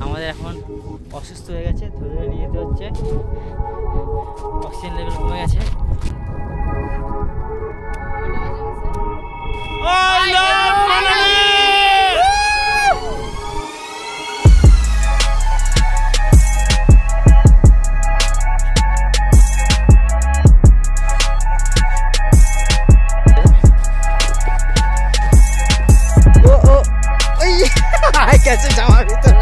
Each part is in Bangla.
আমাদের এখন অসুস্থ হয়ে গেছে, ধরে ধরে নিয়ে যেতে হচ্ছে। অক্সিজেন লেভেল কমে গেছে। कैसे जावा भीतर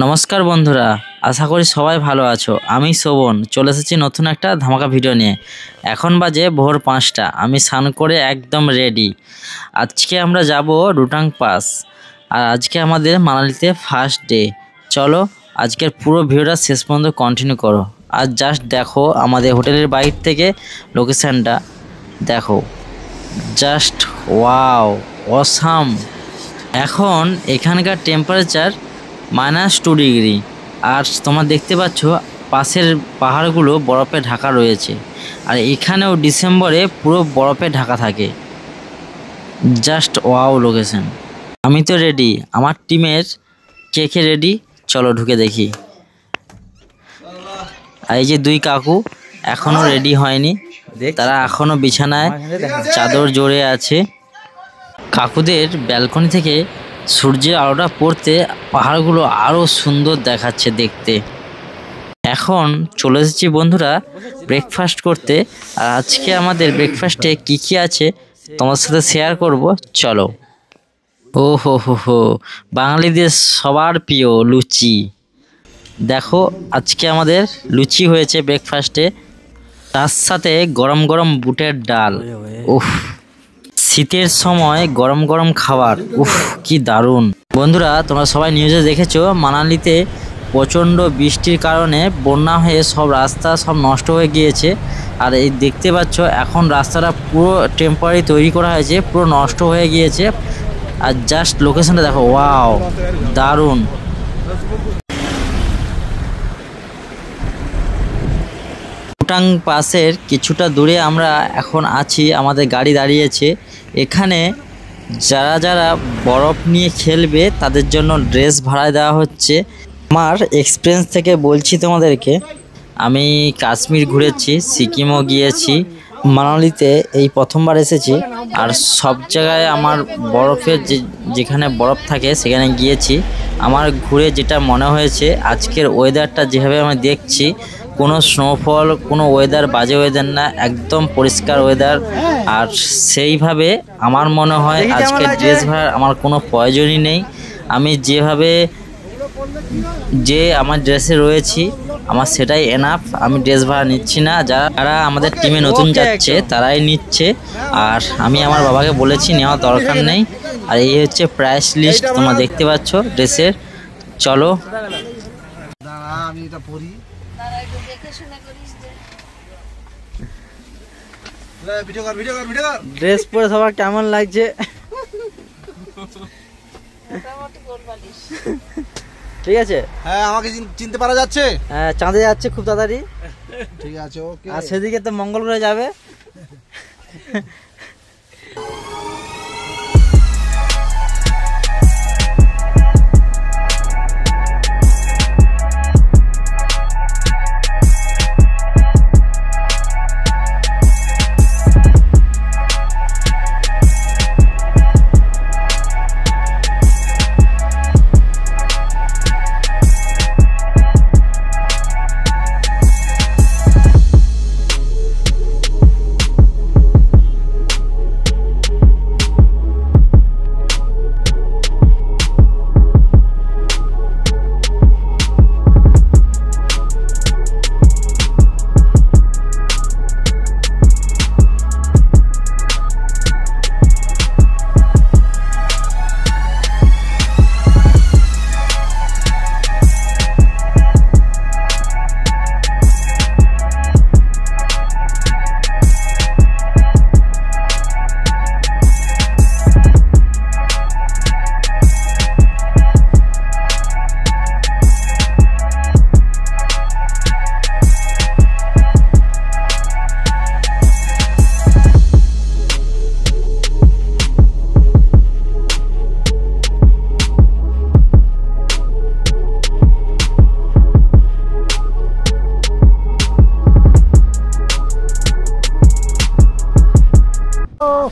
নমস্কার বন্ধুরা, আশা করি সবাই ভালো আছো। আমি শোভন চলে এসেছি নতুন একটা ধামাকা ভিডিও নিয়ে। এখন বাজে ভোর 5টা। আমি স্নান করে একদম রেডি। আজকে আমরা যাব রুটাং পাস, আর আজকে আমাদের মানালিতে ফার্স্ট ডে। চলো আজকের পুরো ভিডিওটা শেষ পর্যন্ত কন্টিনিউ করো। আর জাস্ট দেখো আমাদের হোটেলের বাইরে থেকে লোকেশানটা দেখো, জাস্ট ওয়াও, অসাম। এখন এখানকার টেম্পারেচার -2 ডিগ্রি। আর তোমরা দেখতে পাচ্ছ পাশের পাহাড়গুলো বরফে ঢাকা রয়েছে, আর এখানেও ডিসেম্বরে পুরো বরফে ঢাকা থাকে। Just wow location. আমি তো রেডি, আমার টিমের কে কে রেডি চলো ঢুকে দেখি। আর এই যে দুই কাকু এখনো রেডি হয়নি, তারা এখনো বিছানায় চাদর জড়ে আছে। কাকুদের ব্যালকনি থেকে সূর্যের আলোটা পড়তে পাহাড়গুলো আরও সুন্দর দেখাচ্ছে দেখতে। এখন চলে এসেছি বন্ধুরা ব্রেকফাস্ট করতে। আর আজকে আমাদের ব্রেকফাস্টে কি কি আছে তোমার সাথে শেয়ার করব, চলো। ও হো হো হো, বাঙালিদের সবার প্রিয় লুচি। দেখো আজকে আমাদের লুচি হয়েছে ব্রেকফাস্টে, তার সাথে গরম গরম বুটের ডাল। উফ, শীতের সময় গরম গরম খাবার, উফ কি দারুণ। বন্ধুরা তোমরা সবাই নিউজে দেখেছো মানালিতে প্রচণ্ড বৃষ্টির কারণে বন্যা হয়ে সব রাস্তা সব নষ্ট হয়ে গিয়েছে। আর এই দেখতে পাচ্ছ এখন রাস্তাটা পুরো টেম্পোরারি তৈরি করা হয়েছে, পুরো নষ্ট হয়ে গিয়েছে। আর জাস্ট লোকেশনটা দেখো, ওয়াও দারুণ। রুটাং পাসের কিছুটা দূরে আমরা এখন আছি, আমাদের গাড়ি দাঁড়িয়েছে। এখানে যারা যারা বরফ নিয়ে খেলবে তাদের জন্য ড্রেস ভাড়ায় দেওয়া হচ্ছে। আমার এক্সপিরিয়েন্স থেকে বলছি তোমাদেরকে, আমি কাশ্মীর ঘুরেছি, সিকিমও গিয়েছি, মানালিতে এই প্রথমবার এসেছি। আর সব জায়গায় আমার বরফের যেখানে বরফ থাকে সেখানে গিয়েছি। আমার ঘুরে যেটা মনে হয়েছে, আজকের ওয়েদারটা যেভাবে আমি দেখছি, কোনো স্নোফল, কোনো ওয়েদার বাজে ওয়েদার না, একদম পরিষ্কার ওয়েদার। আর সেইভাবে আমার মনে হয় আজকে ড্রেস ভাড়ার আমার কোনো প্রয়োজনই নেই। আমি যেভাবে আমার ড্রেসে রয়েছি আমার সেটাই এনাফ। আমি ড্রেস ভাড়া নিচ্ছি না, যারা আমাদের টিমে নতুন যাচ্ছে তারাই নিচ্ছে। আর আমি আমার বাবাকে বলেছি নেওয়ার দরকার নেই। আর এই হচ্ছে প্রাইস লিস্ট তোমরা দেখতে পাচ্ছ ড্রেসের। চলো আমি এটা পরি ড্রেস পরে সবার কেমন লাগছে? ঠিক আছে, হ্যাঁ আমাকে চিনতে পারা যাচ্ছে। হ্যাঁ চাঁদে যাচ্ছে খুব তাড়াতাড়ি। ঠিক আছে, ওকে। আর সেদিকে তো মঙ্গল গ্রহে যাবে।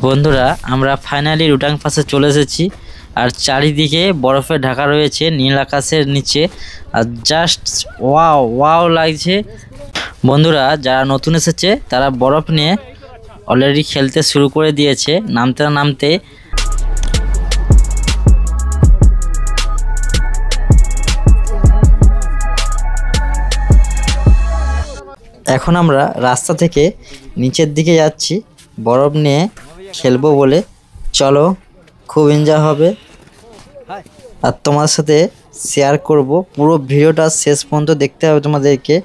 বন্ধুরা আমরা ফাইনালি রুটাং পাসে চলে এসেছি। আর চারিদিকে বরফে ঢাকা রয়েছে নীল আকাশের নিচে, আর জাস্ট ওয়াও ওয়াও লাগছে। বন্ধুরা যারা নতুন এসেছে তারা বরফ নিয়ে অলরেডি খেলতে শুরু করে দিয়েছে নামতে নামতে। এখন আমরা রাস্তা থেকে নিচের দিকে যাচ্ছি বরফ নিয়ে খেলবো বলে। চলো, খুব এনজয় হবে আর তোমার সাথে শেয়ার করব। পুরো ভিডিওটা শেষ পর্যন্ত দেখতে হবে তোমাদেরকে।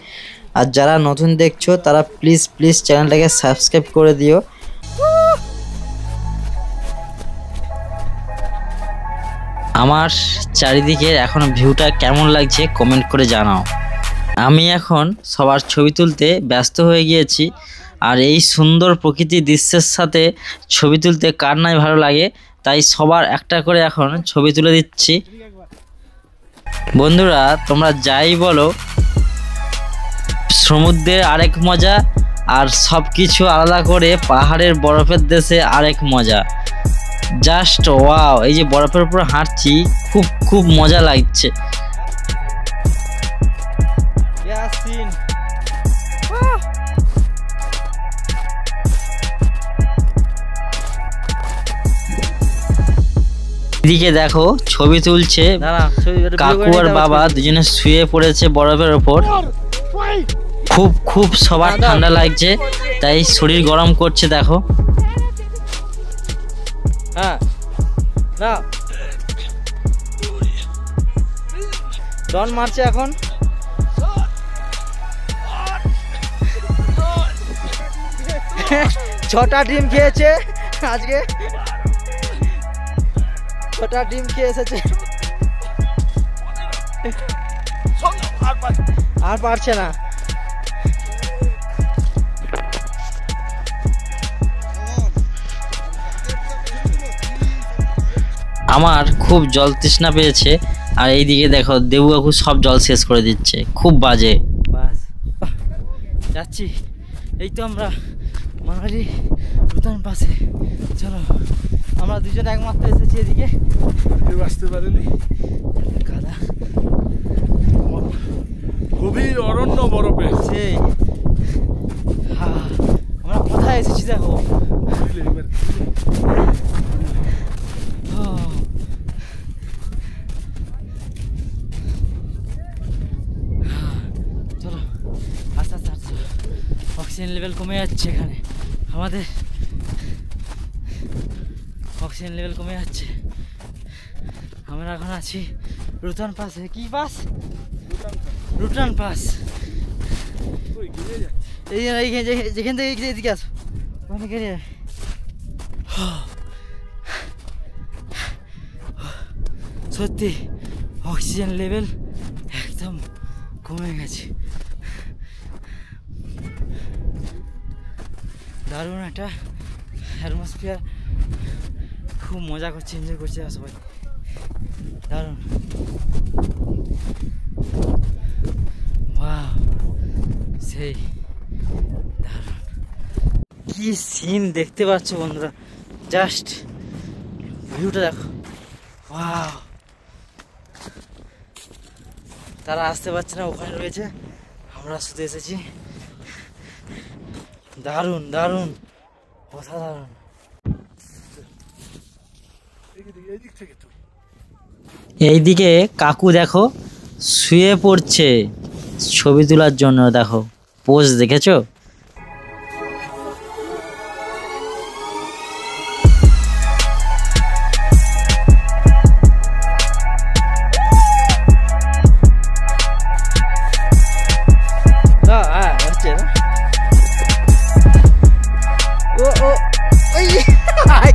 আর যারা নতুন দেখছো তারা প্লিজ প্লিজ চ্যানেলটাকে সাবস্ক্রাইব করে দিও। আমার চারিদিকে এখন ভিউটা কেমন লাগছে কমেন্ট করে জানাও। আমি এখন সবার ছবি তুলতে ব্যস্ত হয়ে গিয়েছি। আর এই সুন্দর প্রকৃতির দৃশ্যের সাথে ছবি তুলতে কার নাই ভালো লাগে, তাই সবার একটা করে এখন ছবি তুলে দিচ্ছি। বন্ধুরা তোমরা যাই বলো, সমুদ্রের আরেক মজা আর সব কিছু আলাদা করে পাহাড়ের বরফের দেশে আরেক মজা। জাস্ট ওয়াও, এই যে বরফের উপর হাঁটছি খুব খুব মজা লাগছে। এদিকে দেখো ছবি তুলছে কাকু আর বাবা, দুজনে শুয়ে পড়েছে বরফের ওপর। খুব খুব সবার ঠান্ডা লাগছে, তাই শরীর গরম করছে। দেখো হ্যাঁ না ডন মারছে এখন। ছটা ডিম খেয়েছে আজকে, ছটা ডিম খেয়ে এসেছে, আর পারছে না। আমার খুব জল তৃষ্ণা পেয়েছে, আর এইদিকে দেখো দেবু কাকু সব জল শেষ করে দিচ্ছে, খুব বাজে। বাস যাচ্ছি, এই তো আমরা মানালি রুতান পাশে। চলো, আমরা দুজন একমাত্র এসেছি এদিকে, কেউ আসতে পারেনি। কাদা গভীর অরণ্য বরফে। সেই আমরা কোথায় এসেছি দেখো। চলো আস্তে আস্তে আস্তে, অক্সিজেন লেভেল কমে যাচ্ছে এখানে, আমাদের অক্সিজেন লেভেল কমে যাচ্ছে। আমরা এখন আছি রুতান পাসে। কি পাস? রুটান পাস। এই যেখান থেকে এদিকে আসো, ওখানে গেলে সত্যি অক্সিজেন লেভেল একদম কমে গেছে। দারুণ একটা অ্যাটমসফিয়ার, খুব মজা করছে, এনজয় করছে সবাই, দারুণ। ওয়াও, সেই দারুণ। কি সিন দেখতে পাচ্ছ বন্ধুরা, জাস্ট ভিউটা দেখো। ওয়াও, তারা আসতে পারছে না, ওখানে রয়েছে, আমরা শুধু এসেছি। দারুণ দারুণ, অসাধারণ। এইদিকে কাকু দেখো শুয়ে পড়ছে ছবি তোলার জন্য। দেখো পোজ দেখেছো?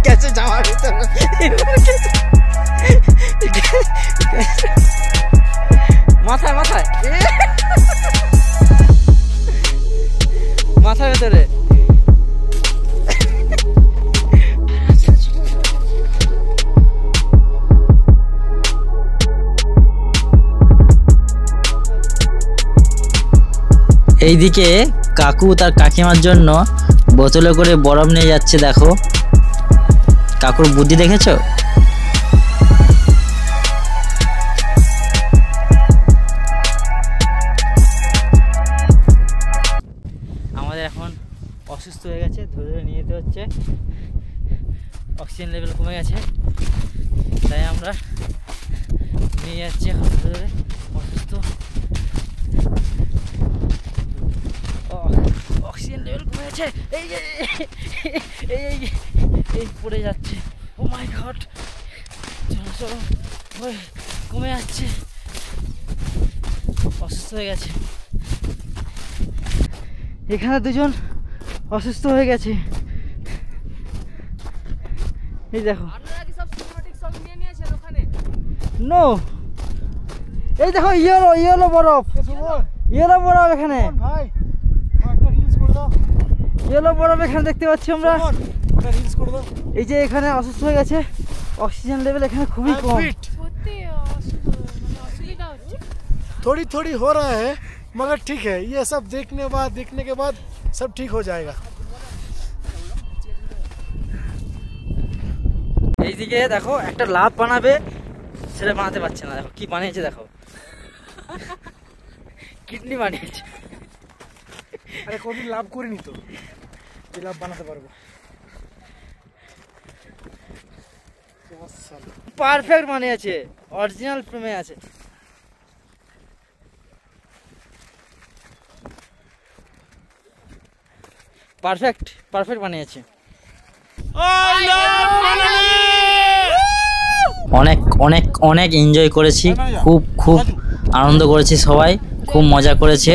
कैसे जावा মাথায় মাথায় মাথার ভেতরে। এইদিকে কাকু তার কাকিমার জন্য বোতলে করে বরফ নিয়ে যাচ্ছে। দেখো কাকুর বুদ্ধি দেখেছো? আমাদের এখন অসুস্থ হয়ে গেছে, ধরে ধরে নিয়ে যেতে হচ্ছে। অক্সিজেন লেভেল কমে গেছে, তাই আমরা নিয়ে যাচ্ছি এখন ধরে ধরে। অসুস্থ, অক্সিজেন লেভেল কমে গেছে। এই যে এই এই পড়ে যাচ্ছে। ও মাই গড, চলো চলো, ওই কমে যাচ্ছে, অসুস্থ হয়ে গেছে। এখানে দুজন অসুস্থ হয়ে গেছে, এই দেখো। নো, এই দেখো ইয়েলো ইয়েলো বরফ, ইয়েলো বরফ এখানে, ইয়েলো বরফ এখানে দেখতে পাচ্ছি আমরা। এই যে এখানে অসুস্থ হয়ে গেছে, অক্সিজেন লেভেল এখানে খুবই কম। थोड़ी थोड़ी हो रहा है मगर ठीक है, ये सब देखने के बाद सब ठीक हो जाएगा। এইদিকে দেখো একটা লাভ বানাবে, সেটা বানাতে পারছে না। দেখো কি বানিয়েছে, দেখো কিডনি বানিয়েছে। আরে কোনদিন লাভ করিনি তো, এই লাভ বানাতে পারবো। পারফেক্ট বানিয়েছে, অরিজিনাল ফ্রেমে আছে। পারফেক্ট পারফেক্ট বানিয়েছে। অনেক অনেক অনেক এনজয় করেছি, খুব খুব আনন্দ করেছি, সবাই খুব মজা করেছে।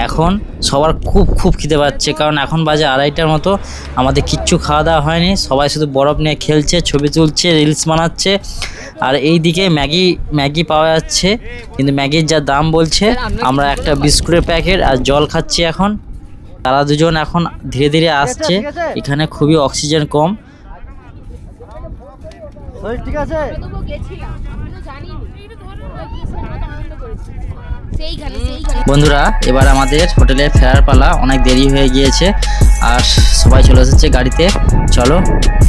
এখন সবার খুব খুব খিদে পাচ্ছে, কারণ এখন বাজে 2:30টার মতো। আমাদের কিচ্ছু খাওয়া দাওয়া হয়নি, সবাই শুধু বরফ নিয়ে খেলছে, ছবি তুলছে, রিলস বানাচ্ছে। আর এই দিকে ম্যাগি পাওয়া যাচ্ছে, কিন্তু ম্যাগির যা দাম বলছে। আমরা একটা বিস্কুটের প্যাকেট আর জল খাচ্ছি এখন। তারা দুজন এখন ধীরে ধীরে আসছে, এখানে খুবই অক্সিজেন কম। ঠিক আছে, বন্ধুরা এবার আমাদের হোটেলে ফেরার পালা, অনেক দেরি হয়ে গিয়েছে আর সবাই চলে এসেছে গাড়িতে। চলো,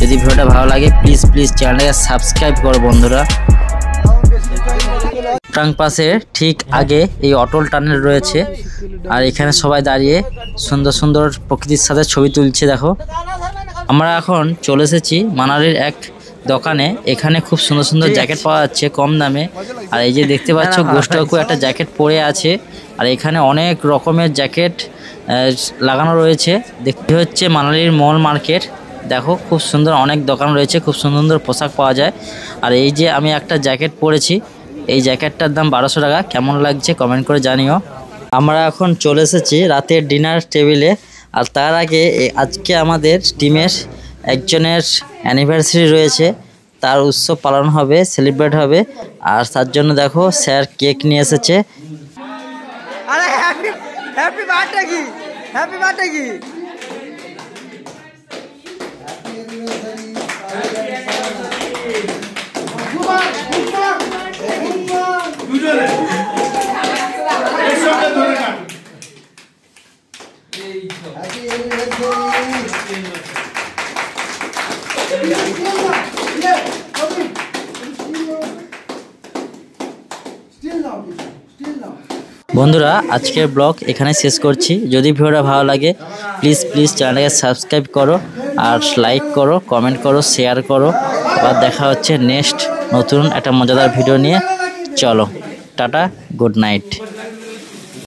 যদি ভিডিওটা ভালো লাগে প্লিজ প্লিজ চ্যানেলটাকে সাবস্ক্রাইব করো বন্ধুরা। ট্রাঙ্ক পাশে ঠিক আগে এই অটল টানেল রয়েছে, আর এখানে সবাই দাঁড়িয়ে সুন্দর সুন্দর প্রকৃতির সাথে ছবি তুলছে। দেখো, আমরা এখন চলে এসেছি মানালির এক দোকানে। এখানে খুব সুন্দর সুন্দর জ্যাকেট পাওয়া যাচ্ছে কম দামে। আর এই যে দেখতে পাচ্ছ গোস্ট কাকু একটা জ্যাকেট পরে আছে, আর এখানে অনেক রকমের জ্যাকেট লাগানো রয়েছে। দেখতে হচ্ছে মানালির মল মার্কেট। দেখো খুব সুন্দর অনেক দোকান রয়েছে, খুব সুন্দর সুন্দর পোশাক পাওয়া যায়। আর এই যে আমি একটা জ্যাকেট পরেছি, এই জ্যাকেটটার দাম 1200 টাকা। কেমন লাগছে কমেন্ট করে জানিও। আমরা এখন চলে এসেছি রাতের ডিনার টেবিলে। আর তার আগে আজকে আমাদের টিমের একজনের অ্যানিভার্সারি রয়েছে, তার উৎসব পালন হবে, সেলিব্রেট হবে। আর তার জন্য দেখো স্যার কেক নিয়ে এসেছে। আরে হ্যাপি বার্থডে কি, হ্যাপি বার্থডে কি। বন্ধুরা আজকের ব্লগ এখানে শেষ করছি। যদি ভিডিওটা ভালো লাগে প্লিজ প্লিজ চ্যানেলটাকে সাবস্ক্রাইব করো, আর লাইক করো, কমেন্ট করো, শেয়ার করো। আবার দেখা হচ্ছে নেক্সট নতুন একটা মজাদার ভিডিও নিয়ে। চলো, টাটা, গুড নাইট।